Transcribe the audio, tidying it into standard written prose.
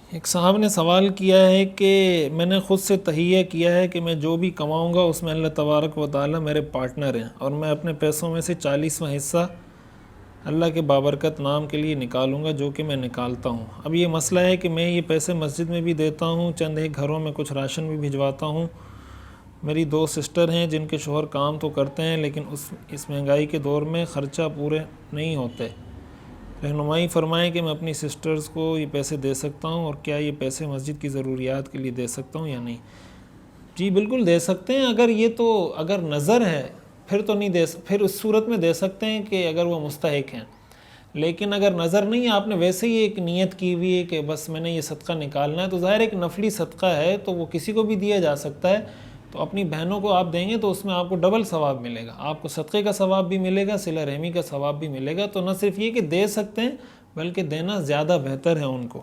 एक साहब ने सवाल किया है कि मैंने ख़ुद से तहिया किया है कि मैं जो भी कमाऊंगा उसमें अल्लाह तबारक व ताला मेरे पार्टनर हैं और मैं अपने पैसों में से 40वां हिस्सा अल्लाह के बाबरकत नाम के लिए निकालूंगा, जो कि मैं निकालता हूँ। अब ये मसला है कि मैं ये पैसे मस्जिद में भी देता हूँ, चंद एक घरों में कुछ राशन भी भिजवाता हूँ। मेरी 2 सिस्टर हैं जिनके शोहर काम तो करते हैं, लेकिन इस महंगाई के दौर में ख़र्चा पूरे नहीं होते। रहनुमाई फ़रमाएँ कि मैं अपनी सिस्टर्स को ये पैसे दे सकता हूँ और क्या ये पैसे मस्जिद की ज़रूरियात के लिए दे सकता हूँ या नहीं। जी बिल्कुल दे सकते हैं। अगर नज़र है फिर तो नहीं फिर उस सूरत में दे सकते हैं कि अगर वो मुस्तहिक हैं। लेकिन अगर नज़र नहीं है, आपने वैसे ही एक नीयत की हुई है कि बस मैंने ये सदका निकालना है, तो ज़ाहिर एक नफली सदका है तो वो किसी को भी दिया जा सकता है। तो अपनी बहनों को आप देंगे तो उसमें आपको डबल सवाब मिलेगा, आपको सदक़े का सवाब भी मिलेगा, सिला रहमी का सवाब भी मिलेगा। तो न सिर्फ ये कि दे सकते हैं, बल्कि देना ज़्यादा बेहतर है उनको।